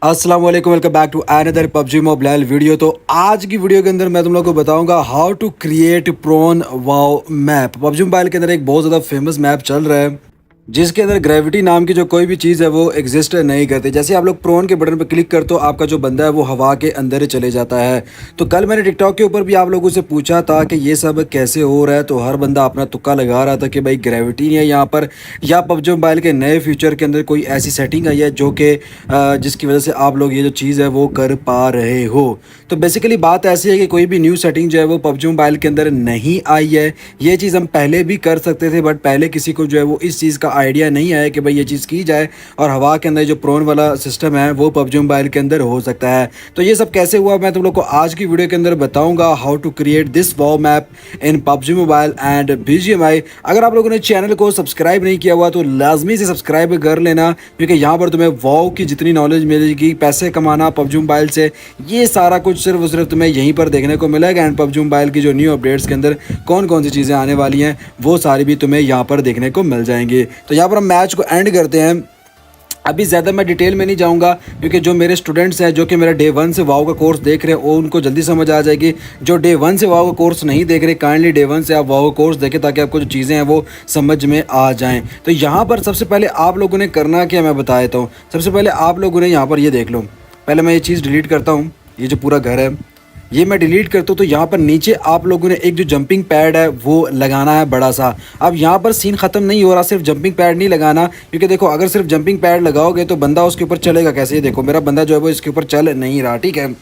अस्सलाम वालेकुम, welcome back to another PUBG mobile video. तो आज की वीडियो के अंदर मैं तुम लोगों को बताऊंगा how to create prawn wow map. PUBG mobile के अंदर एक बहुत ज़्यादा फेमस मैप चल रहा है जिसके अंदर ग्रेविटी नाम की जो कोई भी चीज़ है वो एग्जिस्ट नहीं करती। जैसे आप लोग प्रोन के बटन पर क्लिक करते हो आपका जो बंदा है वो हवा के अंदर चले जाता है। तो कल मैंने टिकटॉक के ऊपर भी आप लोगों से पूछा था कि ये सब कैसे हो रहा है, तो हर बंदा अपना तुक्का लगा रहा था कि भाई ग्रेविटी नहीं है यहाँ पर, या पबजी मोबाइल के नए फ्यूचर के अंदर कोई ऐसी सेटिंग आई है जो कि जिसकी वजह से आप लोग ये जो चीज़ है वो कर पा रहे हो। तो बेसिकली बात ऐसी है कि कोई भी न्यू सेटिंग जो है वो पबजी मोबाइल के अंदर नहीं आई है। ये चीज़ हम पहले भी कर सकते थे, बट पहले किसी को जो है वो इस चीज़ का आइडिया नहीं आया कि भाई ये चीज़ की जाए, और हवा के अंदर जो प्रोन वाला सिस्टम है वो पबजी मोबाइल के अंदर हो सकता है। तो ये सब कैसे हुआ मैं तुम लोग को आज की वीडियो के अंदर बताऊंगा, how to create this wow map in PUBG mobile and BGMI। अगर आप लोगों ने चैनल को सब्सक्राइब नहीं किया हुआ तो लाजमी से सब्सक्राइब कर लेना, क्योंकि यहाँ पर तुम्हें वाओ की जितनी नॉलेज मिलेगी, पैसे कमाना पबजी मोबाइल से, ये सारा कुछ सिर्फ और सिर्फ तुम्हें यहीं पर देखने को मिलेगा। एंड पबजी मोबाइल की जो न्यू अपडेट्स के अंदर कौन कौन सी चीज़ें आने वाली हैं वो सारी भी तुम्हें यहाँ पर देखने को मिल जाएंगी। तो यहाँ पर हम मैच को एंड करते हैं। अभी ज़्यादा मैं डिटेल में नहीं जाऊंगा, क्योंकि जो मेरे स्टूडेंट्स हैं जो कि मेरा डे 1 से वाओ का कोर्स देख रहे हैं वो उनको जल्दी समझ आ जाएगी। जो डे 1 से वाओ का कोर्स नहीं देख रहे, काइंडली डे 1 से आप वाओ का कोर्स देखें ताकि आपको जो चीज़ें हैं वो समझ में आ जाएं। तो यहाँ पर सबसे पहले आप लोगों ने करना क्या मैं बता देता हूँ। सबसे पहले आप लोगों ने यहाँ पर ये देख लो, पहले मैं ये चीज़ डिलीट करता हूँ। ये जो पूरा घर है ये मैं डिलीट करता हूँ। तो यहाँ पर नीचे आप लोगों ने एक जो जंपिंग पैड है वो लगाना है बड़ा सा। अब यहाँ पर सीन ख़त्म नहीं हो रहा, सिर्फ जंपिंग पैड नहीं लगाना, क्योंकि देखो अगर सिर्फ जंपिंग पैड लगाओगे तो बंदा उसके ऊपर चलेगा कैसे। ये देखो मेरा बंदा जो है वो इसके ऊपर चल नहीं रहा, ठीक है।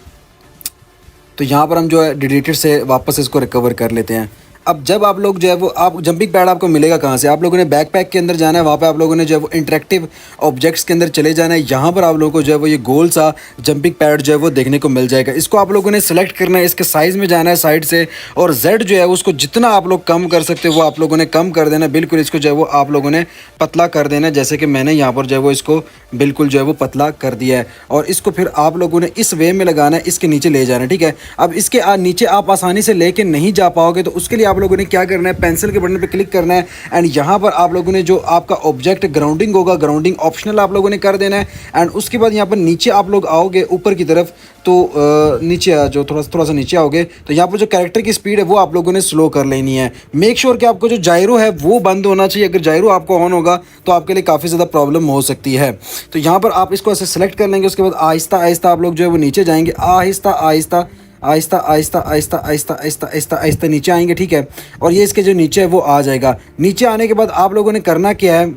तो यहाँ पर हम जो है डिलीटेड से वापस इसको रिकवर कर लेते हैं। अब जब आप लोग जो है वो आप जंपिंग पैड आपको मिलेगा कहाँ से, आप लोगों ने बैकपैक के अंदर जाना है, वहाँ पे आप लोगों ने जो है वो इंटरेक्टिव ऑब्जेक्ट्स के अंदर चले जाना है। यहाँ पर आप लोगों को जो है वो ये गोल सा जंपिंग पैड जो है वो देखने को मिल जाएगा। इसको आप लोगों ने सेलेक्ट करना है, इसके साइज़ में जाना है साइड से, और जेड जो है उसको जितना आप लोग कम कर सकते हो वो आप लोगों ने कम कर देना। बिल्कुल इसको जो है वो आप लोगों ने पतला कर देना, जैसे कि मैंने यहाँ पर जो है वो इसको बिल्कुल जो है वो पतला कर दिया है। और इसको फिर आप लोगों ने इस वे में लगाना है, इसके नीचे ले जाना है, ठीक है। अब इसके नीचे आप आसानी से लेके नहीं जा पाओगे, तो उसके लिए आप लोगों ने क्या करना है, पेंसिल के बटन पे क्लिक करना है। एंड यहाँ पर आप लोगों ने जो आपका ऑब्जेक्ट ग्राउंडिंग होगा, ग्राउंडिंग ऑप्शनल आप लोगों ने कर देना है। एंड उसके बाद यहाँ पर नीचे आप लोग आओगे ऊपर की तरफ, तो नीचे जो थोड़ा सा नीचे आओगे तो यहाँ पर जो कैरेक्टर की स्पीड है वो आप लोगों ने स्लो कर लेनी है। मेक श्योर कि आपको जो जायरो है वो बंद होना चाहिए। अगर जायरो आपको ऑन होगा तो आपके लिए काफ़ी ज़्यादा प्रॉब्लम हो सकती है। तो यहाँ पर आप इसको ऐसे सेलेक्ट कर लेंगे। उसके बाद आहिस्ता आहिस्ता आप लोग जो है वो नीचे जाएंगे, आहिस्ता आहिस्ता आहिस्ता आहिस्ता आहिस्ता आहिस्ता आहिस्ता आहिस्ता आहिस्ता नीचे आएंगे, ठीक है। और ये इसके जो नीचे है वो आ जाएगा। नीचे आने के बाद आप लोगों ने करना क्या है,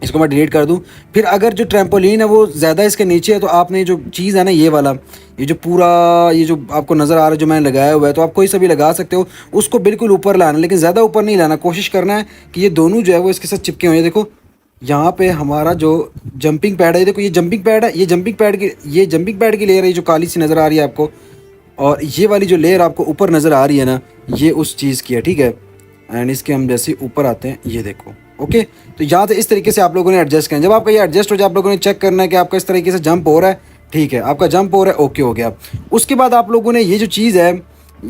इसको मैं डिलीट कर दूं। फिर अगर जो ट्रैम्पोलिन है वो ज़्यादा इसके नीचे है तो आपने जो चीज़ है ना ये वाला, ये जो पूरा ये जो आपको नज़र आ रहा है जो मैंने लगाया हुआ है, तो आप कोई सा भी लगा सकते हो, उसको बिल्कुल ऊपर लाना, लेकिन ज़्यादा ऊपर नहीं लाना। कोशिश करना है कि ये दोनों जो है वो इसके साथ चिपके हुए हैं। देखो यहाँ पे हमारा जो जंपिंग पैड है, देखो ये जंपिंग पैड है, ये जंपिंग पैड की लेयर है जो काली सी नज़र आ रही है आपको, और ये वाली जो लेयर आपको ऊपर नज़र आ रही है ना ये उस चीज़ की है, ठीक है। एंड इसके हम जैसे ऊपर आते हैं ये देखो, ओके। तो यहाँ से इस तरीके से आप लोगों ने एडजस्ट करना। जब आपका ये एडजस्ट हो जाए आप लोगों ने चेक करना है कि आपका इस तरीके से जंप हो रहा है, ठीक है, आपका जंप हो रहा है, ओके हो गया। उसके बाद आप लोगों ने ये जो चीज़ है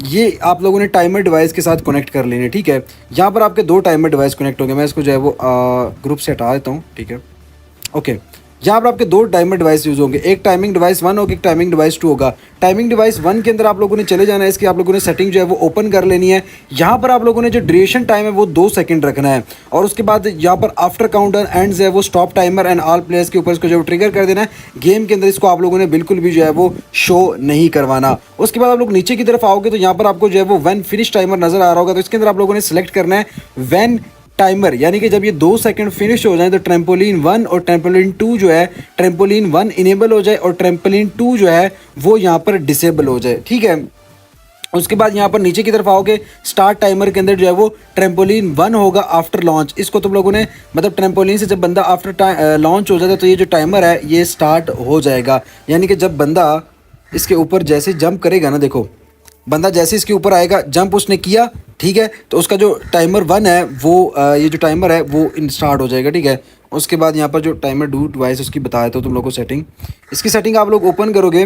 ये आप लोगों ने टाइमर डिवाइस के साथ कनेक्ट कर लेनी है, ठीक है। यहाँ पर आपके 2 टाइमर डिवाइस कनेक्ट हो गए। मैं इसको जो है वो ग्रुप से हटा देता हूँ, ठीक है, ओके। यहाँ पर आपके 2 टाइमर डिवाइस यूज़ होंगे, एक टाइमिंग डिवाइस 1 होगा, एक टाइमिंग डिवाइस 2 होगा। टाइमिंग डिवाइस 1 के अंदर आप लोगों ने चले जाना है, इसकी आप लोगों ने सेटिंग जो है वो ओपन कर लेनी है। यहाँ पर आप लोगों ने जो ड्यूरेशन टाइम है वो 2 सेकंड रखना है, और उसके बाद यहाँ पर आफ्टर काउंटर एंड जो है वो stop timer and all players के ऊपर इसको जो ट्रिगर कर देना है। गेम के अंदर इसको आप लोगों ने बिल्कुल भी जो है वो शो नहीं करवाना। उसके बाद आप लोग नीचे की तरफ आओगे तो यहाँ पर आपको जो है वो व्हेन फिनिश टाइमर नजर आ रहा होगा, तो इसके अंदर आप लोगों ने सेलेक्ट करना है व्हेन टाइमर, यानी कि जब ये 2 सेकंड फिनिश हो जाए तो ट्रैम्पोलिन 1 और ट्रैम्पोलिन 2 जो है, ट्रैम्पोलिन 1 इनेबल हो जाए और ट्रैम्पोलिन 2 जो है वो यहाँ पर डिसेबल हो जाए, ठीक है। उसके बाद यहाँ पर नीचे की तरफ आओगे, स्टार्ट टाइमर के अंदर जो है वो ट्रैम्पोलिन 1 होगा आफ्टर लॉन्च। इसको तुम लोगों ने मतलब ट्रैम्पोलिन से जब बंदा आफ्टर लॉन्च हो जाता है तो ये जो टाइमर है ये स्टार्ट हो जाएगा। यानी कि जब बंदा इसके ऊपर जैसे जंप करेगा ना, देखो बंदा जैसे इसके ऊपर आएगा, जंप उसने किया, ठीक है, तो उसका जो टाइमर 1 है वो ये जो टाइमर है वो स्टार्ट हो जाएगा, ठीक है। उसके बाद यहाँ पर जो टाइमर डू डिवाइस उसकी बताया था तुम लोगों को सेटिंग, इसकी सेटिंग आप लोग ओपन करोगे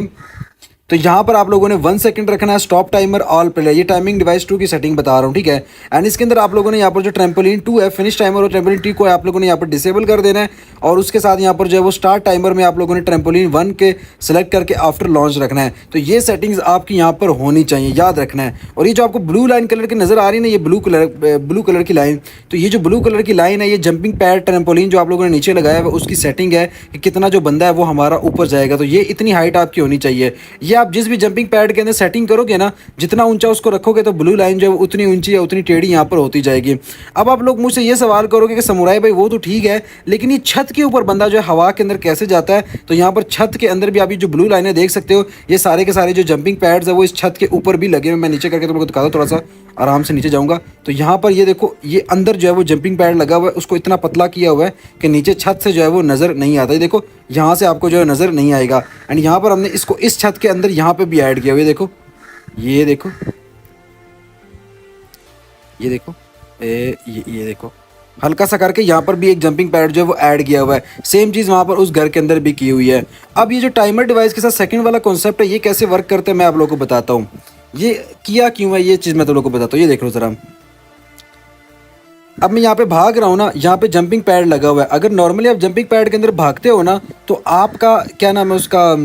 तो यहाँ पर आप लोगों ने 1 सेकंड रखना है, स्टॉप टाइमर ऑल प्ले, ये टाइमिंग डिवाइस 2 की सेटिंग बता रहा हूँ, ठीक है। एंड इसके अंदर आप लोगों ने यहाँ पर जो ट्रैम्पोलिन 2 है, फिनिश टाइमर और ट्रैम्पोलिन 2 को आप लोगों ने यहाँ पर डिसेबल कर देना है, और उसके साथ यहाँ पर जो है वो स्टार्ट टाइमर में आप लोगों ने ट्रैम्पोलिन 1 के सेलेक्ट करके आफ्टर लॉन्च रखना है। तो ये सेटिंग्स आपकी यहाँ पर होनी चाहिए, याद रखना है। और ये जो आपको ब्लू लाइन कलर की नज़र आ रही है ना, ये ब्लू कलर की लाइन, तो ये जो ब्लू कलर की लाइन है, ये जंपिंग पैड ट्रैम्पोलिन जो आप लोगों ने नीचे लगाया है उसकी सेटिंग है कि कितना जो बंदा है वो हमारा ऊपर जाएगा। तो ये इतनी हाइट आपकी होनी चाहिए। ये आप जिस भी जंपिंग पैड के अंदर सेटिंग करोगे ना, जितना ऊंचा उसको रखोगे तो ब्लू लाइन जो है उतनी ऊंची या उतनी टेढ़ी यहाँ पर होती जाएगी। अब आप लोग मुझसे ये सवाल करोगे कि समुराई भाई वो तो ठीक है, लेकिन ये छत के ऊपर बंदा जो है हवा के अंदर कैसे जाता है? तो यहाँ पर छत के अंदर भी आप ये जो ब्लू लाइनें देख सकते हो, ये सारे के सारे जो जंपिंग पैड्स है वो इस छत के ऊपर भी लगे हुए। मैं नीचे करके तुम लोग दिखा दो, थोड़ा सा आराम से नीचे जाऊँगा। तो यहाँ पर ये देखो, ये अंदर जो है वो जंपिंग पैड लगा हुआ है, उसको इतना पतला किया हुआ है कि नीचे छत से जो है वो नज़र नहीं आता। ये देखो, यहाँ से आपको जो है नज़र नहीं आएगा। एंड यहाँ पर हमने इसको इस छत के अंदर यहाँ पे भी ऐड किया हुआ है। देखो, ये देखो, ये देखो, ये देखो, हल्का सा करके यहाँ पर भी एक जंपिंग पैड जो है वो ऐड किया हुआ है। सेम चीज़ वहाँ पर उस घर के अंदर भी की हुई है। अब ये जो टाइमर डिवाइस के साथ सेकंड वाला कॉन्सेप्ट है, ये कैसे वर्क करते हैं मैं आप लोगों को बताता हूँ। ये किया क्यों है, ये चीज़ मैं तुम लोगों को बताता हूँ। ये देख लो ज़रा, अब मैं यहाँ पे भाग रहा हूँ ना, यहाँ पे जंपिंग पैड लगा हुआ है। अगर नॉर्मली आप जंपिंग पैड के अंदर भागते हो ना, तो आपका क्या नाम है, उसका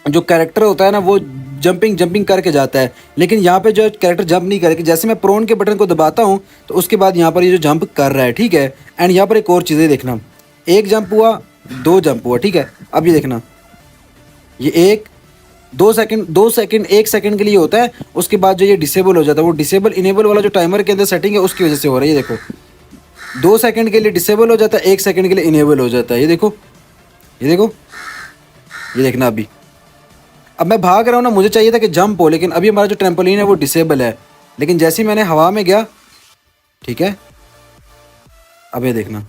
जो कैरेक्टर होता है ना, वो जंपिंग करके जाता है। लेकिन यहाँ पे जो कैरेक्टर जंप नहीं करेगा, जैसे मैं प्रोन के बटन को दबाता हूँ तो उसके बाद यहाँ पर ये जो जंप कर रहा है, ठीक है। एंड यहाँ पर एक और चीज़ें देखना, एक जंप हुआ, 2 जंप हुआ, ठीक है। अब ये देखना, ये 1 सेकंड के लिए होता है, उसके बाद जो ये डिसेबल हो जाता है, वो डिसेबल इनेबल वाला जो टाइमर के अंदर सेटिंग है उसकी वजह से हो रहा है। ये देखो, 2 सेकंड के लिए डिसेबल हो जाता है, 1 सेकंड के लिए इनेबल हो जाता है। ये देखो, ये देखो, ये देखना। अभी अब मैं भाग रहा हूँ ना, मुझे चाहिए था कि जंप हो, लेकिन अभी हमारा जो ट्रैम्पोलिन है वो डिसेबल है। लेकिन जैसे ही मैंने हवा में गया, ठीक है, अब ये देखना,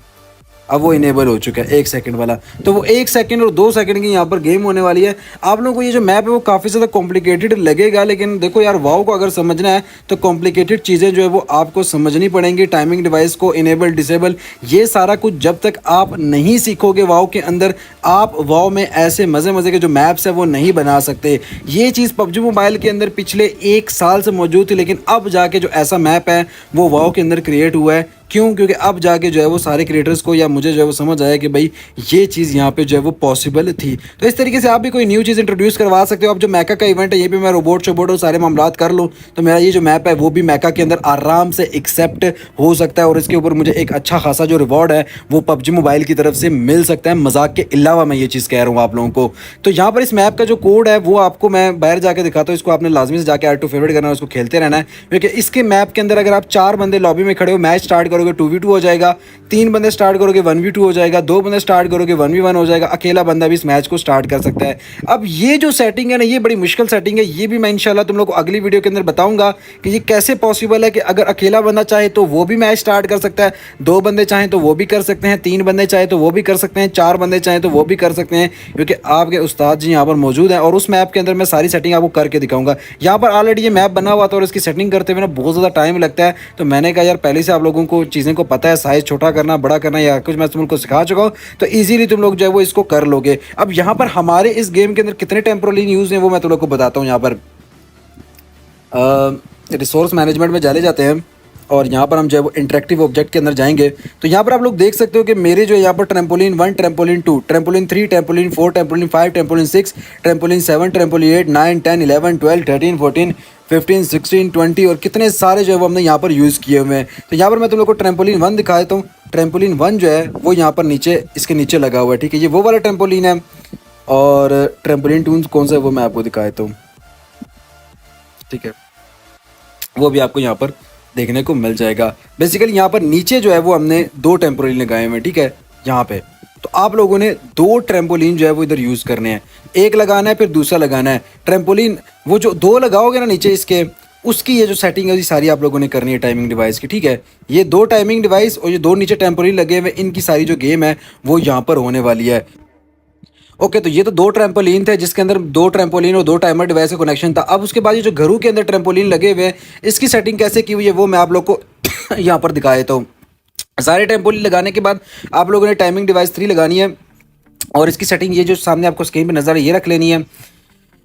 अब वो इनेबल हो चुका है 1 सेकंड वाला। तो वो 1 सेकंड और 2 सेकंड की यहाँ पर गेम होने वाली है। आप लोगों को ये जो मैप है वो काफ़ी ज़्यादा कॉम्प्लिकेटेड लगेगा, लेकिन देखो यार, वाओ को अगर समझना है तो कॉम्प्लिकेटेड चीज़ें जो है वो आपको समझनी पड़ेंगी। टाइमिंग डिवाइस को इनेबल डिसेबल, ये सारा कुछ जब तक आप नहीं सीखोगे वाओ के अंदर, आप वाओ में ऐसे मज़े मज़े के जो मैप्स है वो नहीं बना सकते। ये चीज़ पबजी मोबाइल के अंदर पिछले 1 साल से मौजूद थी, लेकिन अब जाके जो ऐसा मैप है वो वाओ के अंदर क्रिएट हुआ है। क्यों? क्योंकि अब जाके जो है वो सारे क्रिएटर्स को, या मुझे जो है वो समझ आया कि भाई ये चीज़ यहाँ पे जो है वो पॉसिबल थी। तो इस तरीके से आप भी कोई न्यू चीज़ इंट्रोड्यूस करवा सकते हो। अब जो मैका का इवेंट है, ये भी मैं रोबोट शोबोट और सारे मामलात कर लूँ तो मेरा ये जो मैप है वो भी मैका के अंदर आराम से एक्सेप्ट हो सकता है, और इसके ऊपर मुझे एक अच्छा खासा जो रिवॉर्ड है वो पबजी मोबाइल की तरफ से मिल सकता है। मजाक के अलावा मैं ये चीज़ कह रहा हूँ आप लोगों को। तो यहाँ पर इस मैप का जो कोड है वो आपको मैं बाहर जाकर दिखाता हूँ। इसको आपने लाजमी से जाकर ऐड टू फेवरेट करना है, उसको खेलते रहना है, क्योंकि इसके मैप के अंदर अगर आप 4 बंदे लॉबी में खड़े हो, मैच स्टार्ट करोगे 2v2 हो जाएगा, 3 बंदे स्टार्ट करोगे 1v2 हो जाएगा, 2 बंदे स्टार्ट करोगे 1v1 हो जाएगा, अकेला बंदा भी इस मैच को स्टार्ट कर सकता है। अब ये जो सेटिंग है ना, ये बड़ी मुश्किल सेटिंग है। ये भी मैं इंशाल्लाह तुम लोग को अगली वीडियो के अंदर बताऊंगा कि ये कैसे पॉसिबल है कि अगर अकेला बंदा चाहे तो वो भी मैच स्टार्ट कर सकता है, 2 बंदे चाहें तो वो भी कर सकते हैं, 3 बंदे चाहे तो वो भी कर सकते हैं, 4 बंदे चाहें तो वो भी कर सकते हैं, क्योंकि आपके उस्ताद जी यहाँ पर मौजूद हैं। और उस मैप के अंदर मैं सारी सेटिंग आपको करके दिखाऊंगा। यहाँ पर ऑलरेडी ये मैप बना हुआ था और इसकी सेटिंग करते हुए ना बहुत ज़्यादा टाइम लगता है। तो मैंने कहा यार, पहले से आप लोगों को चीज़ें को पता है, साइज़ छोटा करना, बड़ा करना, या कुछ मैं तुम लोग को सिखा चुका हूँ, तो इजीली तुम लोग जो है वो इसको कर लोगे। अब यहाँ पर हमारे इस गेम के अंदर कितने टेम्पोरलिन यूज़ हैं वो मैं तुम लोग को बताता हूँ। यहाँ पर रिसोर्स मैनेजमेंट में चले जाते हैं और यहाँ पर हम जो है वो इंटरेक्टिव ऑब्जेक्ट के अंदर जाएंगे। तो यहाँ पर आप लोग देख सकते हो कि मेरे जो यहाँ पर trampoline 1, trampoline 2, trampoline 3, trampoline 4, trampoline 5, trampoline 6, trampoline 7, trampoline 8, 9, 10, 11, 12, 13, 14, 15, 16, 20 और कितने सारे जो है वो हमने यहाँ पर यूज़ किए हुए हैं। तो यहाँ पर मैं तुम लोग को ट्रैम्पोलिन 1 दिखा देता हूँ। ट्रैम्पोलिन 1 जो है वो यहाँ पर नीचे, इसके नीचे लगा हुआ है, ठीक है, ये वो वाला ट्रैम्पोलिन है। और ट्रैम्पोलिन 2 कौन सा है वो मैं आपको दिखा देता हूँ, ठीक है, वो भी आपको यहाँ पर देखने को मिल जाएगा। बेसिकली यहाँ पर नीचे जो है वो हमने 2 ट्रैम्पोलिन लगाए हुए हैं, ठीक है, यहाँ पे। तो आप लोगों ने 2 ट्रैम्पोलिन जो है वो इधर यूज़ करने हैं, एक लगाना है फिर दूसरा लगाना है। ट्रैम्पोलिन वो जो 2 लगाओगे ना नीचे इसके, उसकी ये जो सेटिंग है ये सारी आप लोगों ने करनी है टाइमिंग डिवाइस की, ठीक है। ये 2 टाइमिंग डिवाइस और ये 2 नीचे टेम्पोरिन लगे हुए, इनकी सारी जो गेम है वो यहाँ पर होने वाली है। ओके, तो ये तो 2 ट्रैम्पोलिन थे जिसके अंदर 2 ट्रैम्पोलिन और 2 टाइमर डिवाइस का कनेक्शन था। अब उसके बाद ये जो घरों के अंदर ट्रैम्पोलिन लगे हुए हैं, इसकी सेटिंग कैसे की हुई है वो मैं आप लोग को यहाँ पर दिखा देता हूँ। सारे ट्रैम्पोलिन लगाने के बाद आप लोगों ने टाइमिंग डिवाइस 3 लगानी है और इसकी सेटिंग ये जो सामने आपको स्क्रीन पर नजर है ये रख लेनी है।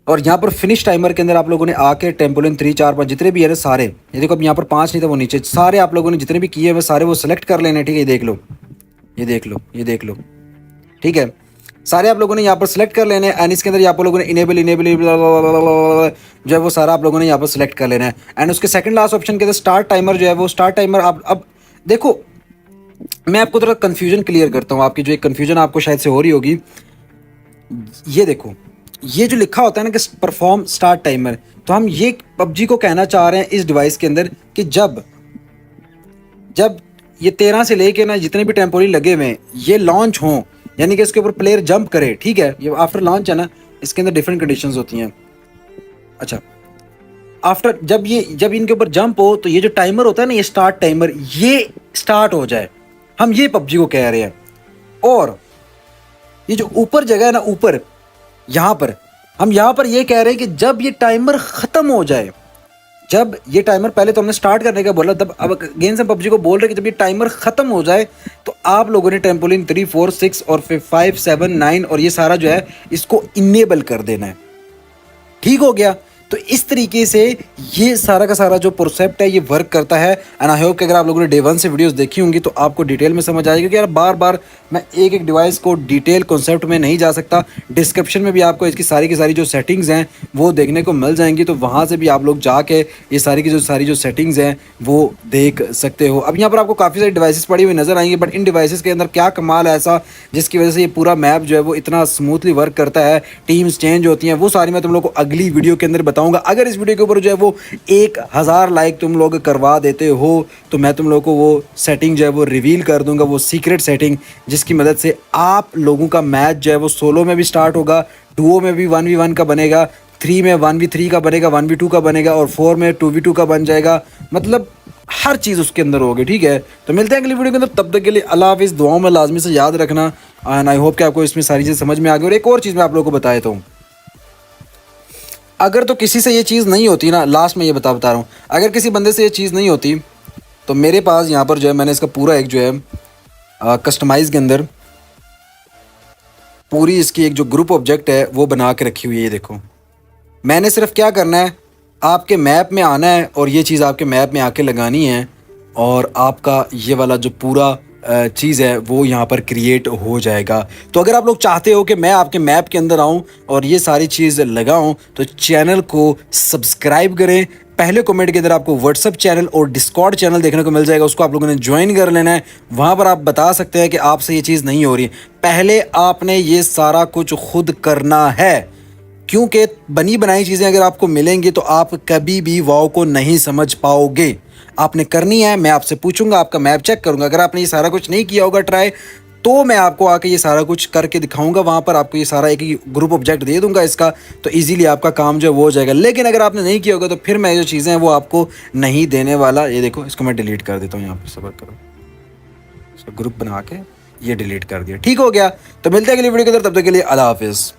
और यहाँ पर फिनिश टाइमर के अंदर आप लोगों ने आके टेम्पोलिन 3 4 5 जितने भी है ना सारे, ये देखो अब यहाँ पर 5 नहीं था वो नीचे सारे आप लोगों ने जितने भी किए हैं वो सारे वो सिलेक्ट कर लेने, ठीक है। ये देख लो, ये देख लो, ये देख लो, ठीक है। सारे आप लोगों ने यहाँ पर सिलेक्ट कर लेने हैं एंड इसके अंदर आप लोगों ने इनेबल इनेबल जो है वो सारा आप लोगों ने यहाँ पर सिलेक्ट कर लेना है। एंड उसके सेकंड लास्ट ऑप्शन के अंदर स्टार्ट टाइमर जो है वो स्टार्ट टाइमर आप अब देखो, मैं आपको थोड़ा कंफ्यूजन क्लियर करता हूँ, आपकी जो एक कंफ्यूजन आपको शायद से हो रही होगी। ये देखो, ये जो लिखा होता है ना कि परफॉर्म स्टार्ट टाइमर, तो हम ये पबजी को कहना चाह रहे हैं इस डिवाइस के अंदर कि जब जब ये 13 से लेके ना जितने भी टेम्पोरी लगे हुए हैं ये लॉन्च हों, यानी कि इसके ऊपर प्लेयर जंप करे, ठीक है। ये आफ्टर लॉन्च है ना, इसके अंदर डिफरेंट कंडीशंस होती हैं। अच्छा, आफ्टर जब इनके ऊपर जंप हो तो ये जो टाइमर होता है ना, ये स्टार्ट टाइमर, ये स्टार्ट हो जाए, हम ये पबजी को कह रहे हैं। और ये जो ऊपर जगह है ना, ऊपर यहाँ पर हम यहाँ पर ये कह रहे हैं कि जब ये टाइमर खत्म हो जाए, जब ये टाइमर, पहले तो हमने स्टार्ट करने का बोला, तब अब अगेन से पबजी को बोल रहे कि जब ये टाइमर खत्म हो जाए तो आप लोगों ने टेम्पोलिन 3 4 6 और फिर 5 7 9 और ये सारा जो है इसको इनेबल कर देना है, ठीक हो गया। तो इस तरीके से ये सारा का सारा जो प्रोसेप्ट है ये वर्क करता है। एंड आई होप कि अगर आप लोगों ने डे 1 से वीडियोस देखी होंगी तो आपको डिटेल में समझ आएगी, क्योंकि यार बार बार मैं एक एक डिवाइस को डिटेल कॉन्सेप्ट में नहीं जा सकता। डिस्क्रिप्शन में भी आपको इसकी सारी की सारी जो सेटिंग्स हैं वो देखने को मिल जाएंगी, तो वहाँ से भी आप लोग जाके ये सारी की जो सेटिंग्स हैं वो देख सकते हो। अब यहाँ पर आपको काफ़ी सारी डिवाइसेस पड़ी हुई नजर आएंगी, बट इन डिवाइसेस के अंदर क्या कमाल है ऐसा जिसकी वजह से ये पूरा मैप जो है वो इतना स्मूथली वर्क करता है, टीम्स चेंज होती हैं, वो सारी मैं तुम लोग को अगली वीडियो के अंदर बताऊँगा। अगर इस वीडियो के ऊपर जो है वो 1000 लाइक तुम लोग करवा देते हो तो मैं तुम लोग को वो सेटिंग जो है वो रिवील कर दूंगा, वो सीक्रेट सेटिंग जिसकी मदद से आप लोगों का मैच जो है वो सोलो में भी स्टार्ट होगा, डुओ में भी 1v1 का बनेगा, 3 में 1v3 का बनेगा, 1v2 का बनेगा और 4 में 2v2 का बन जाएगा। मतलब हर चीज़ उसके अंदर होगी, ठीक है। तो मिलते हैं अगली वीडियो के अंदर, तब तक के लिए अल्लाह हाफिज़। दुआओं में लाजमी से याद रखना एंड आई होप कि आपको इसमें सारी चीज़ समझ में आ गई। और एक और चीज़ मैं आप लोगों को बता देता हूँ, अगर तो किसी से ये चीज़ नहीं होती ना, लास्ट में ये बता रहा हूँ, अगर किसी बंदे से ये चीज़ नहीं होती तो मेरे पास यहाँ पर जो है मैंने इसका पूरा एक जो है कस्टमाइज़ के अंदर पूरी इसकी एक जो ग्रुप ऑब्जेक्ट है वो बना के रखी हुई है। ये देखो, मैंने सिर्फ क्या करना है, आपके मैप में आना है और ये चीज़ आपके मैप में आके लगानी है और आपका ये वाला जो पूरा चीज़ है वो यहाँ पर क्रिएट हो जाएगा। तो अगर आप लोग चाहते हो कि मैं आपके मैप के अंदर आऊँ और ये सारी चीज़ लगाऊँ तो चैनल को सब्सक्राइब करें। पहले कमेंट के अंदर आपको व्हाट्सअप चैनल और डिस्कॉर्ड चैनल देखने को मिल जाएगा, उसको आप लोगों ने ज्वाइन कर लेना है। वहाँ पर आप बता सकते हैं कि आपसे ये चीज़ नहीं हो रही। पहले आपने ये सारा कुछ खुद करना है, क्योंकि बनी बनाई चीज़ें अगर आपको मिलेंगी तो आप कभी भी वाव को नहीं समझ पाओगे। आपने करनी है, मैं आपसे पूछूंगा, आपका मैप चेक करूंगा, अगर आपने ये सारा कुछ नहीं किया होगा ट्राई, तो मैं आपको आके ये सारा कुछ करके दिखाऊंगा। वहाँ पर आपको ये सारा एक ही ग्रुप ऑब्जेक्ट दे दूंगा इसका, तो इजीली आपका काम जो है वो हो जाएगा। लेकिन अगर आपने नहीं किया होगा तो फिर मैं जो चीज़ें हैं वो आपको नहीं देने वाला। ये देखो, इसको मैं डिलीट कर देता हूँ, यहाँ पर सब्र करो, इसका ग्रुप बना के ये डिलीट कर दिया, ठीक हो गया। तो मिलते हैं अगली वीडियो के अंदर, तब तक के लिए अल्लाह हाफिज़।